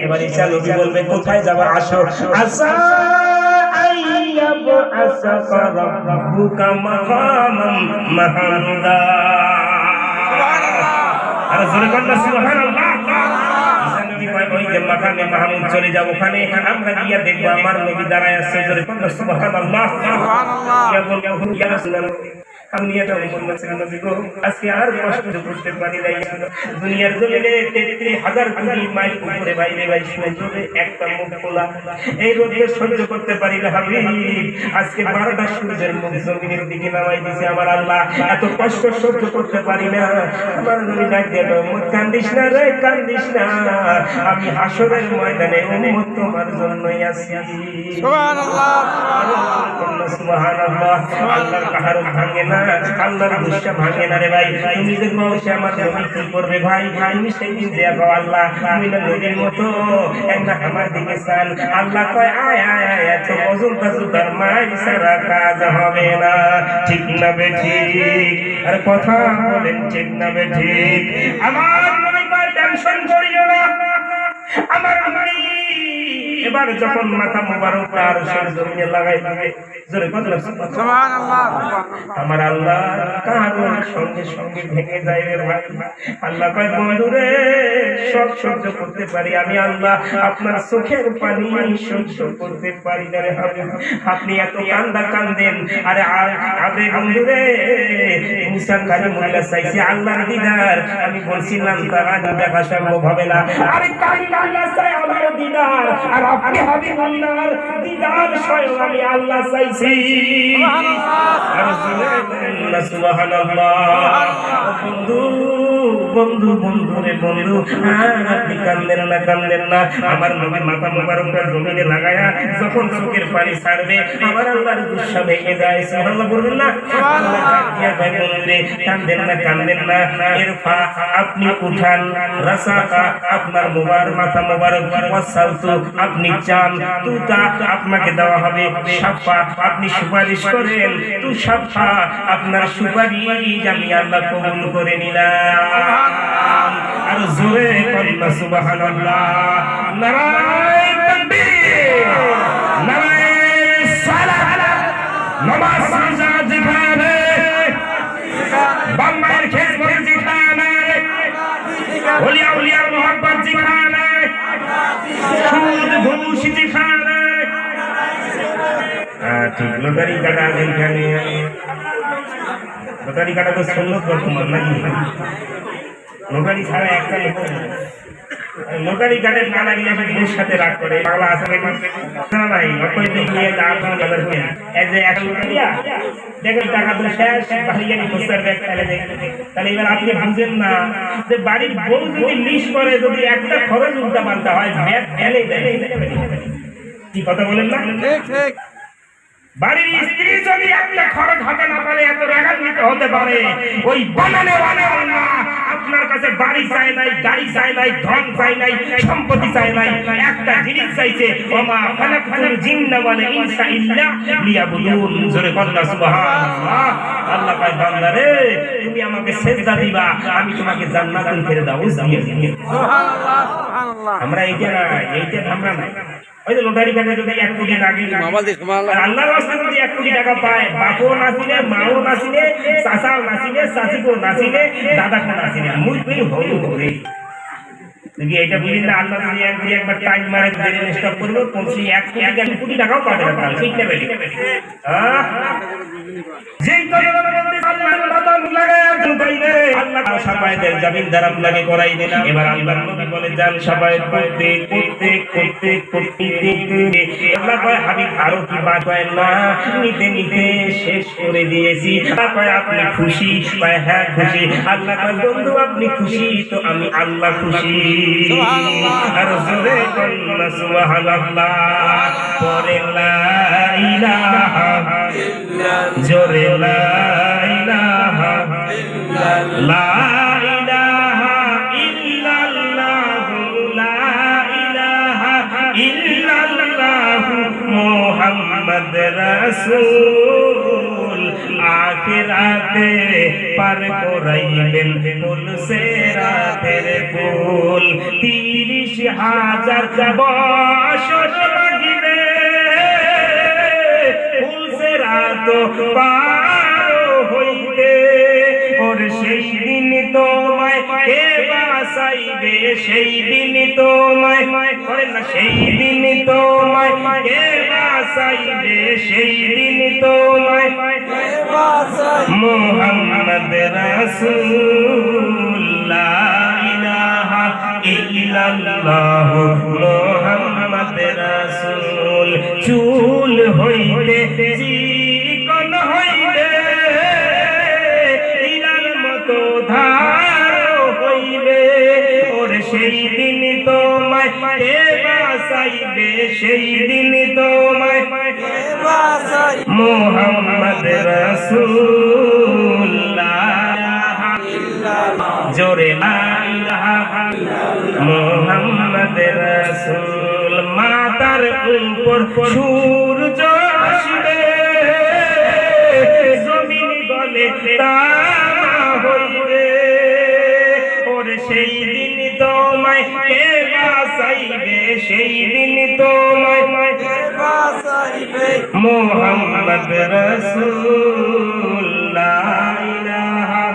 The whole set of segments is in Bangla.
এবার ঈসা নবী বলবে কোথায় যাবে? আসো। আসা আইয়াবু আসাকা রাব্বুকা মাকামান মাহমুদা। সুবহানাল্লাহ। আর জোরে বলনা সুবহানাল্লাহ। ঈসা নবী কয় ওই যে মাকামে মাহমুদ চলে যাব, ওখানে আমরা গিয়া দেখব আমার নবী দাঁড়ায় আছে। জোরে বলনা সুবহানাল্লাহ। সুবহানাল্লাহ। ইয়া রাসূলুল্লাহ আমি এটা বলতে চাই নবী গো, আজকে আর কষ্ট করতে পারি নাই। দুনিয়ার জমিনে ৩৩,০০০ কোটি মাইল উপরে বাইরে সূর্যের একটা মুখ খোলা, এই রোদে সহ্য করতে পারি না হাবিব। আজকে ১২টা সূর্যের মুখ জমিনের দিকে নামাই দিয়েছে আমার আল্লাহ, এত কষ্ট সহ্য করতে পারি না। আমার নবী ডাক দিয়ে উম্মত কান্দিস না রে, কান্দিস না, আমি হাসরের ময়দানে উম্মত তোমার জন্যই আছি। সুবহানাল্লাহ সুবহানাল্লাহ। আল্লাহর কাহার ভাঙে না, আল্লাহর গুসা ভাঙে না রে ভাই। তুমি যে বলছো আমার নবী কি করবে ভাই, তুমি সেই দিন দেখো আল্লাহ তুমি না নবীর মতো একটা আমার দিকে চান। আল্লাহ কয় আয় আয় আয়, এত ওজন কাজু তার মাই সারা কাজ হবে না। ঠিক না বে ঠিক? আর কথা বলেন ঠিক না বে ঠিক? আমার নবী কয় টেনশন করিও না, আমার নবী এবার যখন মাথা মোবারক আর জমিনে লাগাই দিবে, জোরে বলুন সুবহানাল্লাহ। আমার আল্লাহ কারণ সঙ্গে সঙ্গে ভেঙে যায় রে ভাই। আল্লাহ কয় বন্ধুরে সব সহ্য করতে পারি আমি আল্লাহ, আপনার চোখের পানি সহ্য করতে পারি না রে হাবিব। আপনি এত কান্দা কান্দেন, আরে আবে বন্ধুরে মুসা কালিমুল্লাহ চাইছে আল্লাহর দিদার, আমি বলছিলাম তারা দেখা সম্ভব হবে না। আরে কালিমুল্লাহ চাই আমার দিদার, আর আপনি হাবিবুল্লাহর দিদার স্বয়ং আমি আল্লাহ চাইছি। সুবহানাল্লাহ সুবহানাল্লাহ। বন্ধু বন্ধু বন্ধু রে বন্ধু, আপনি কান্দেন না কান্দেন না। আমার নবী মাথা মোবারকটা জমিনে লাগায়া যখন চোখের পানি ছাড়বে আমার আল্লাহর গুসা ভেঙে যায়। সুবহানাল্লাহ বলবেন না? সুবহানাল্লাহ। ভাই বন্ধুরে কান্দেন না কান্দেন না। ইরফা আপনি উঠান, রাসাকা আপনার মাথা মোবারক, ওয়াসালতু আপনি চান, তুতা আপনাকে দেওয়া হবে, শাফা আপনি সুপারিশ করেন, তু শাফা আপনার সুপারিশ আমি আল্লাহ কবুল করে নিলাম। আর জোরে বলুন সুবহানাল্লাহ। নারায়ে তাকবীর, নারায়ে সালাত। নামাজ রোজা জিহাদে বাম্মার খেদমত জিহাদে, ওলিয়া ওলিয়ার মোহাব্বত জিহাদে, সুদ ঘুষ জিহাদে। ঠিক লটারি কাটা যেখানে, লটারি কাটা তো সুন্নত বর্তমান নাকি? লটারি ছাড়া একটা লটারি কাটে না লাগিলে বউর সাথে রাগ করে, বাংলা আছে না নাই? অকল দিয়ে এই যে এক লটারিয়া দেখেন টাকা তো শেষ, বাড়িয়ানি বস্তার ব্যাগ ফেলে দেয়। তাহলে এবার আপনি বুঝেন না যে বাড়ির বউ যদি লিস্ট করে, যদি একটা খরচ উল্টা পাল্টা হয় ব্যাগ ফেলে দেয়। কি কথা বলেন না? ঠিক ঠিক। বাড়ির স্ত্রী যদি একটা খরচ হাতে না পারে এত রাগান্বিত হতে পারে, ওই বানানে না আপনার কাছে বাড়ি চাই নাই, গাড়ি চাই নাই, ধন চাই নাই, সম্পত্তি চাই নাই, একটা জিনিস চাইছে, ওমা খালাকতুল জিন্না ওয়াল ইনসা ইল্লা লিয়াবুদুন। জোরে বলনা সুবহানাল্লাহ। আল্লাহ কয় বান্দা রে তুমি আমাকে সিজদা দিবা, আমি তোমাকে জান্নাতুল ফেরদাউস দিয়ে দিব। সুবহানাল্লাহ সুবহানাল্লাহ। আমরা এইটা আমরা না, ওই যে লটারি কাটে যদি 1 কোটি লাগে, আল্লাহর রাস্তায় যদি 1 কোটি টাকা পায়, বাপও নাচিলে, মাও নাচিলে, চাচাও নাচিলে, চাচিকেও নাচিলে, দাদাকেও নাচিলে, মুই হলো করে যদি এটা বুঝি না। আল্লাহ যদি একবার টাইম মারে স্টপ করলো, পৌঁছি 1 কোটি টাকাও পাবে না। ঠিক না বেটি? যেই আল্লাহ সাফায়েতের জামিনদার আপনাকে করাই দেন। এবার আল্লাহর নবী বলে যান সাফায়েত করতে করতে করতে করতে আল্লাহ কয় হাবিব আরো কি বাদ হয় না, নিতে নিতে শেষ করে দিয়েছি। কয় আপনি খুশি? কয় হ্যাঁ খুশি। আল্লাহ কয় বন্ধু আপনি খুশি তো আমি আল্লাহ খুশি। আর জোরে বলুন সুবহানাল্লাহ। পরে লা ইলাহা ইল্লাল্লাহ, জোরে লা ইলাহা ইল্লাল্লাহ, লা ইলাহা ইল্লাল্লাহ, লা ইলাহা ইল্লাল্লাহ মুহাম্মদ রাসূল আখিরাতে পার করাইবেন ফুল সিরাতের পুল 30,000 বছর লাগিবে ফুল সিরাত পার হইতে ওর সেই দিন তোমায় কে বাঁচাইবে সেই দিন তোমায় করেন না সেই দিন তোমায় কে বাঁচাইবে সেই দিন তোমায় মুহাম্মদ রাসূল লা ইলাহা ইল্লাল্লাহ মুহাম্মদ রাসূল চুল হইতে চিকন হইবে ধার হইবে ওর সেই দিন তোমায় কে বাঁচাইবে সেই দিন তোমায় মুহাম্মদ রাসূল লা ইলাহা ইল্লাল্লাহ জোরে লা ইলাহা মুহাম্মদ রাসূল মাতার উপর সূর্য আসবে জমিন গলে সেই দিন তোমায় কে বাঁচাইবে সেই দিন তোমায় বাঁচাইবে মুহাম্মদ রাসূল লা ইলাহা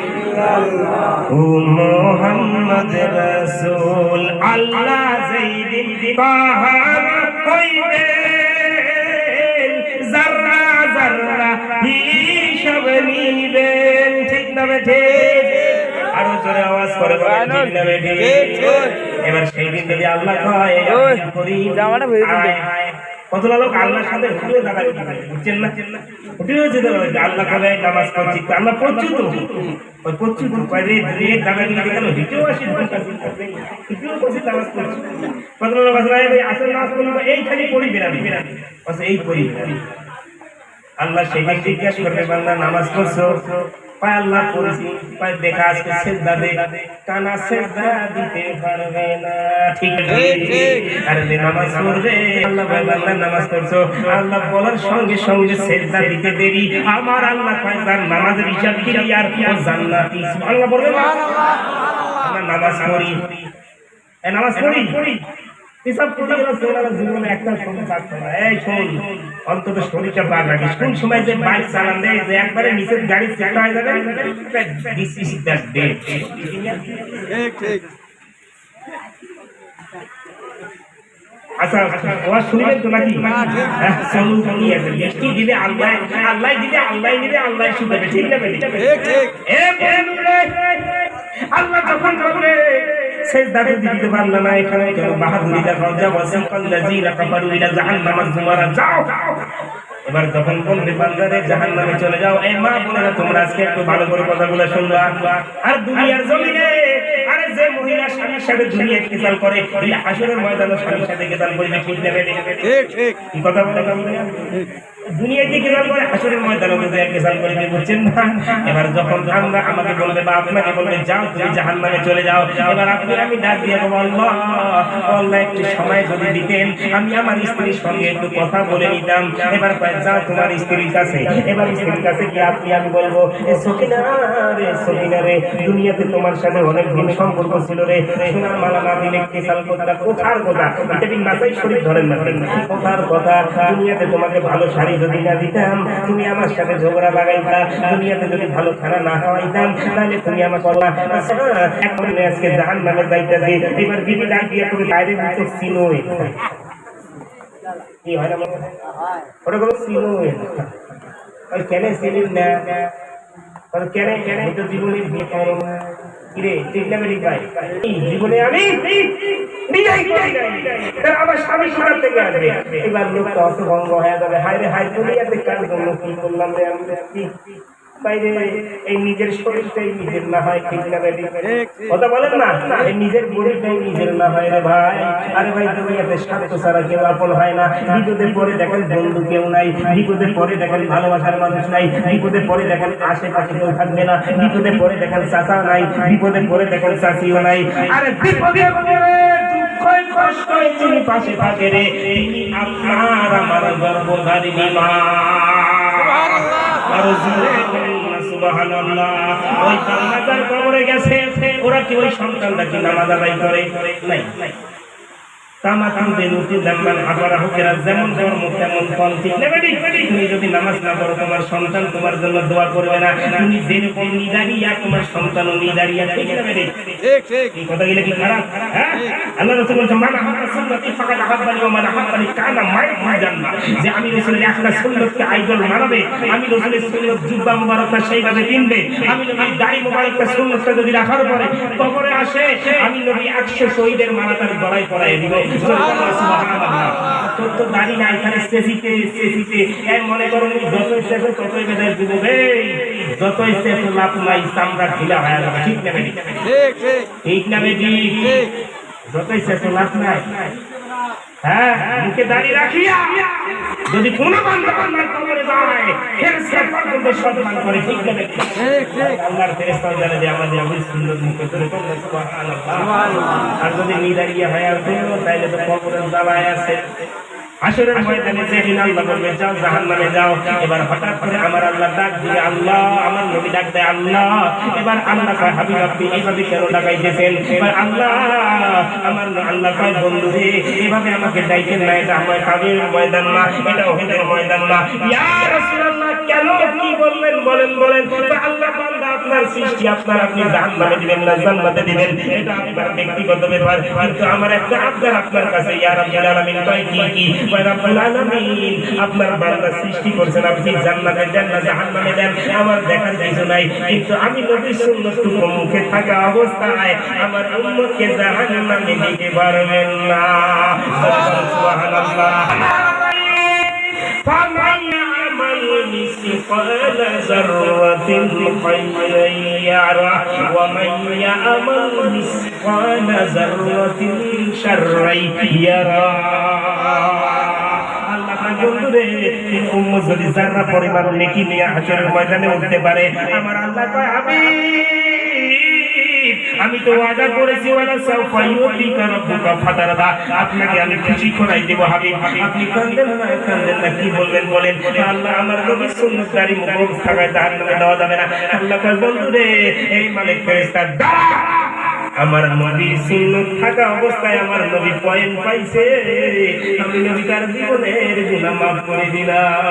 ইল্লাল্লাহ ও মুহাম্মদ রাসূল আল্লাহ যেই দিন পাহাড় হইবে যারা যারা হিসাব নিবেন ঠিক না ঠিক আরো জোরে আওয়াজ করে বলেন ঠিক না ঠিক এবার সেই দিন যদি আল্লাহ কয় করি জামাটা ভরে দিবে কত লোক আল্লাহর সাথে হুটিও দাঁড়াবে বুঝছেন না হুটিও যেতে হবে আল্লাহ করে নামাজ পড়ছি আল্লাহ পড়ছি তো ওই পড়ছি তো বাইরে দিয়ে দাঁড়াবে না কেন হুটিও আসি হুটিও পড়ছি নামাজ পড়ছি কত লোক আসলে আসল নামাজ পড়লো এই খালি পড়ি বেরাবি আচ্ছা এই পড়ি আল্লাহ সেই দিন জিজ্ঞাসা করবে বান্দা নামাজ পড়ছো পায় আল্লাহ পড়ছি পায় দেখা আজকে সিজদা দে কানা সিজদা দিতে পারবে না ঠিক ঠিক আর যে নামাজ পড়বে আল্লাহ বান্দা নামাজ পড়ছো আল্লাহ বলার সঙ্গে সঙ্গে সিজদা দিতে দেরি আমার আল্লাহ পায় তার নামাজের হিসাব ক্লিয়ার ও জান্নাতি সুবহানাল্লাহ বলবে আমরা নামাজ পড়ি এই নামাজ পড়ি হিসাব করে গেল সোনার জীবনে একটা সময় থাকতো না এই শোন অন্তত শরীরটা বার রাখিস কোন সময় যে বাইক চালান দেয় যে একবারে নিচের গাড়ি চেপটা হয়ে যাবে দিস ইজ দ্যাট ডে ঠিক ঠিক আচ্ছা ওয়াজ শুনবেন তো নাকি চলুন কি আছে বৃষ্টি দিলে আল্লাহ আল্লাহ দিলে আল্লাহ নিবে আল্লাহ শুনবে ঠিক না ঠিক ঠিক এ বন্ধুরে আল্লাহ যখন বলে সেজদা দিতে পারল না এখানে কেন বাহাদুরি দেখাও যাও ওয়াসাকাল্লাযিনা কাফারু ইলা জাহান্নাম যুমারা যাও এবার যখন বলবে বান্দারে জাহান্নামে চলে যাও এই মা বোনেরা তোমরা আজকে একটু ভালো করে কথাগুলো শুনবা আর দুনিয়ার জমিনে আরে যে মহিলা স্বামীর সাথে দুনিয়া কিতাল করে ওই হাসরের ময়দানে স্বামীর সাথে কিতাল করবে ঠিক নেবে ঠিক ঠিক কি কথা বলে দুনিয়া কি কিতাল করে হাসরের ময়দানে যে কিতাল করবে বুঝছেন না এবার যখন আমরা আমাকে বলবে বা আপনাকে বলবে যাও তুমি জাহান্নামে চলে যাও এবার আপনি আমি ডাক দিয়ে বলবো আল্লাহ আল্লাহ একটু সময় যদি দিতেন আমি আমার স্ত্রীর সঙ্গে একটু কথা বলে নিতাম এবার যাও তোমার স্ত্রীর কাছে এবার স্ত্রীর কাছে কি আপনি আমি বলবো সকিনা রে দুনিয়াতে তোমার সাথে অনেক দিন সম্পর্ক ছিল রে সোনার মালা না দিলে কিসাল কথা কোথার কথা এটা কি নাসাই শরীফ ধরেন না কোথার কথা দুনিয়াতে তোমাকে ভালো শাড়ি যদি না দিতাম তুমি আমার সাথে ঝগড়া লাগাইতা দুনিয়াতে যদি ভালো খানা না খাওয়াইতাম তাহলে তুমি আমার বললা এখন আজকে জাহান্নামে যাইতাছি এবার বিবি ডাক দিয়ে তুমি বাইরে দিতে চিনোই কি হয় না ওটা কোনো চিনোই ওই কেন চিনিস না কেন কেন তো জীবনে বিয়ে করো না কিরে ঠিক না বেরিয়ে ভাই জীবনে আমি বিজয় করি আমার স্বামী সারা থেকে আসবে এবার লোকটা অসভঙ্গ হয়ে যাবে হায় রে হায় দুনিয়াতে কার জন্য কি করলাম রে আমি বাইরে এই নিজের শরীরটাই নিজের না হয় ঠিক না বেরিয়ে কথা বলেন না এই নিজের বডিটাই নিজের না হয় রে ভাই আরে ভাই দুনিয়াতে স্বার্থ ছাড়া কেউ আপন হয় না বিপদে পড়ে দেখেন বন্ধু কেউ নাই বিপদে পড়ে দেখেন ভালোবাসার মানুষ নাই বিপদে পড়ে দেখেন আশেপাশে কেউ থাকবে না বিপদে পড়ে দেখেন চাচা নাই বিপদে পড়ে দেখেন চাচিও নাই আরে বিপদে পড়ে দুঃখ কষ্ট যিনি পাশে থাকে রে তিনি আপনার আমার গর্ভধারিণী মা আর জোরে বলুন সুবহানাল্লাহ। ওই বান্দার কবরে গেছে, ওরা কি ওই সন্তানটা কি নামাজ আদায় করে? নাই। যেমন ধর্ম তেমন ফল, ঠিক না? তুমি যদি নামাজ না পড়ো তোমার সন্তান তোমার জন্য দোয়া করবে না। তুমি যেরকম নিদারিয়া তোমার সন্তানও নিদারিয়া, ঠিক না? এই কথা গেলে কি খারাপ? হ্যাঁ, আল্লাহ রাসূল বলেছেন মান আহাব্বা সুন্নতি ফাকাদ আহাব্বানি ওয়া মান আহাব্বানি কানা মাই জান্নাহ। যে আমি রাসূলের একটা সুন্নতকে আইডল মানাবে, আমি রাসূলের সুন্নত জুব্বা মুবারকটা সেইভাবে কিনবে, আমি নবীর দাড়ি মুবারকটা সুন্নতটা যদি রাখার পরে কবরে আসে, আমি নবী 100 শহীদের মালা তার গলায় পরায় দিব। তোর তো দাড়ি নাই, এখানে স্টেজিতে মনে করো যতই শেষ ততই বেদায় ডুববে, যতই শেষ লাভ নাই, চামড়া ঢিলা হয়ে যাবে, ঠিক না? ঠিক না বেটি? যতই শেষ লাভ নাই। হ্যাঁ, মুখে দাঁড়িয়ে রাখিয়া যদি কোনো বান্দা কবরে যায়, ফেরেশতা পর্যন্ত সম্মান করে, ঠিক না? আল্লাহর ফেরেশতা জানে যে আমাদের ওই সুন্দর মুখে ধরে সুবহানাল্লাহ। আর যদি নিদারিয়া হয় আর তাইলে তো কবরের জ্বালায় আছে। হাসরের ময়দানে যেদিন আল্লাহ বলবে যাও জাহান্নামে যাও, এবার হঠাৎ করে আমার আল্লাহ ডাক দিয়ে, আল্লাহ আমার নবী ডাক দেয় আল্লাহ। এবার আল্লাহ কয় হাবিব আপনি এইভাবে কেন ডাকাইতেছেন? এবার আল্লাহ আমার আল্লাহ কয় বন্ধু রে, এইভাবে আমাকে ডাইকেন না, এটা আমার কাজের ময়দান না, এটা ওহেদের ময়দান না। ইয়া রাসূলুল্লাহ কেন কি বললেন? বলেন। আল্লাহ বান্দা আপনার সৃষ্টি, আপনি জাহান্নামে দিবেন না জান্নাতে দিবেন, এটা আপনার ব্যক্তিগত ব্যাপার, কিন্তু আমার একটা আবদার আপনার কাছে। ইয়া রাব্বুল আলামিন কয় কি? রব্বুল আলামিন আপনার বান্দা সৃষ্টি করেছেন, আপনি জান্নাতে দেন না জাহান্নামে দেন, আমার দেখার কিছু নাই, কিন্তু আমি নবীর সুন্নতটুকু মুখে থাকা অবস্থায় আমার উম্মতকে জাহান্নামে দিতে পারবেন না। সুবহানাল্লাহ। ফামান ইয়ামাল মিসকাল যাররাতিন খায়রান ইয়ারা ওয়া মান ইয়ামাল মিসকাল যাররাতিন শাররান ইয়ারা। বন্ধুরে, উম্মত যদি যারা পরিমাণ নেকি নিয়ে হাসরের ময়দানে উঠতে পারে, আমার আল্লাহ কয় আমি তো ওয়াদা করেছি ওয়ালা সাওফা ইউতিকা রাব্বুকা ফাতারদা, আপনাকে আমি খুশি করাই দেব হাবিব। আপনি কাঁদেন না, কি বলবেন বলেন? আল্লাহ আমার নবীর সুন্নতদারি মুবারক থাকায় জাহান্নামে দেওয়া যাবে না। আল্লাহ কয় বন্ধুরে, এই মালিক ফেরেশতা দাঁড়া, আমার নবীর সুন্নত থাকা অবস্থায় আমার নবী পয়েন্ট পাইছে, আমি নবী তার জীবনের গুনাহ মাফ করে দিলাম।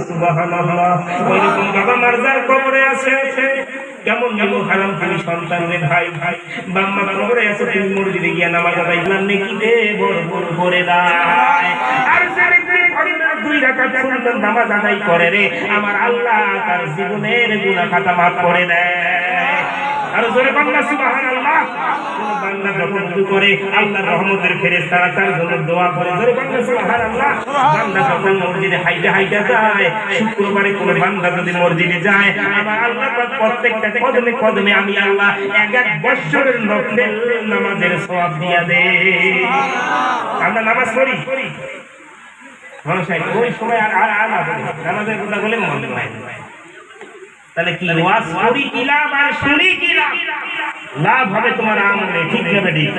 সুবহানাল্লাহ। ওইরকম বাবা মারজার কবরে আছে, কেমন হারাম তুমি সন্তান রে ভাই বাম্মা কবরে আছে, তুমি মসজিদে গিয়া নামাজ আদায় করলাম নেকি দে বড় করে দায়। আর যারা দুই রাকাত সুন্নাত নামাজ আদায় করে রে, আমার আল্লাহ তার জীবনের গুনাহ খাতা মাফ করে দেয়। আর জোরে বান্দা সুবহানাল্লাহ। বান্দা যখন ওযু করে আল্লাহর রহমতের ফেরেশতারা তার জন্য দোয়া করে, জোরে বান্দা সুবহানাল্লাহ। বান্দা যখন মসজিদে হাইটা যায়, শুক্রবারে কোন বান্দা যদি মসজিদে যায়, আমার আল্লাহ প্রত্যেকটা কদমে আমি আল্লাহ এক বছরের নফল নামাজের সওয়াব দিয়া দেই। আমরা নামাজ পড়ি মানুষ ওই সময় আর নামাজের কথা বলে মনে হয়, তাহলে কি ওয়াজ করি কি লাভ আর শুনি কি লাভ? লাভ হবে তোমার আমলে, ঠিক যাবে, ঠিক।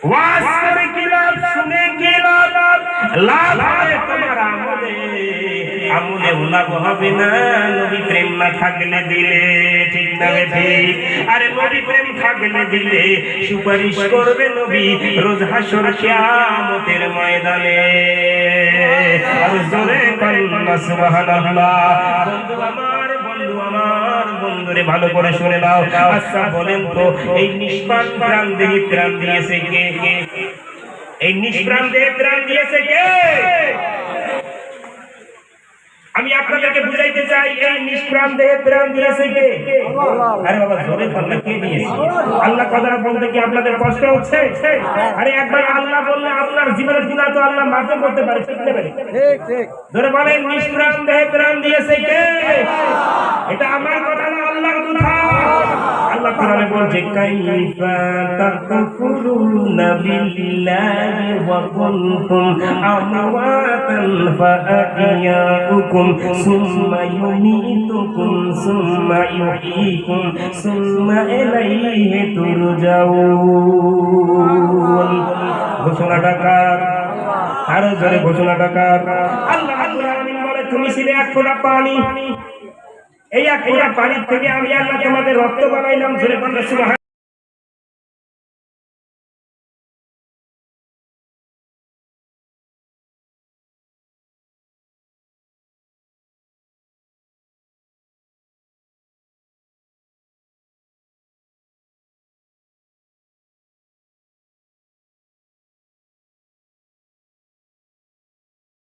ওয়াজ করে কি লাভ, শুনে কি লাভ? লাভ হবে তোমার আমলে লাভ হবে না নবী প্রেম না থাকলে দিলে, ঠিক না ঠিক? আরে নবী প্রেম থাকলে দিলে সুপারিশ করবে নবী রোজ হাসর কিয়ামতের ময়দানে। আর জোরে কন্না সুবহানাল্লাহ। আমার বন্ধুরে ভালো করে শুনে নাও। আচ্ছা বলেন তো, এই নিষ্পাপ প্রাণ দেহে প্রাণ দিয়েছে কে? এই নিষ্প্রাণ দেহে প্রাণ দিয়েছে কে? আমি আপনাদেরকে বুঝাইতে চাই, এই নিষ্প্রাণ দেহে প্রাণ দিয়েছে কে? আরে বাবা জোরে বললে কে দিয়েছে? আল্লাহ কথাটা বলতে কি আপনাদের কষ্ট হচ্ছে? আরে একবার আল্লাহ বললে আপনার জীবনের গুনাহ তো আল্লাহ মাফ করতে পারে, ঠিক না? ঠিক। জোরে বলেন, নিষ্প্রাণ দেহে প্রাণ দিয়েছে কে? এটা আমার কথা না, আল্লাহর কথা। আল্লাহ কোরআনে বলছে কাইফা তাকফুরুনা বিল্লাহি ওয়া কুনতুম আমওয়াতান ফাআহইয়াকুম সুম্মা ইউমীতুকুম সুম্মা ইউহয়ীকুম সুম্মা ইলাইহি তুরজাউন। ঘোষণাটা কার? আরো জোরে ঘোষণাটা কার? আল্লাহ রাব্বুল আলামিন বলে তুমি ছিলে এক ফোঁটা পানি, এই এক ফোঁটা পানির থেকে আমি আল্লাহ তোমাদের রক্ত বানাইলাম। ধরে বন্ধ সুবহান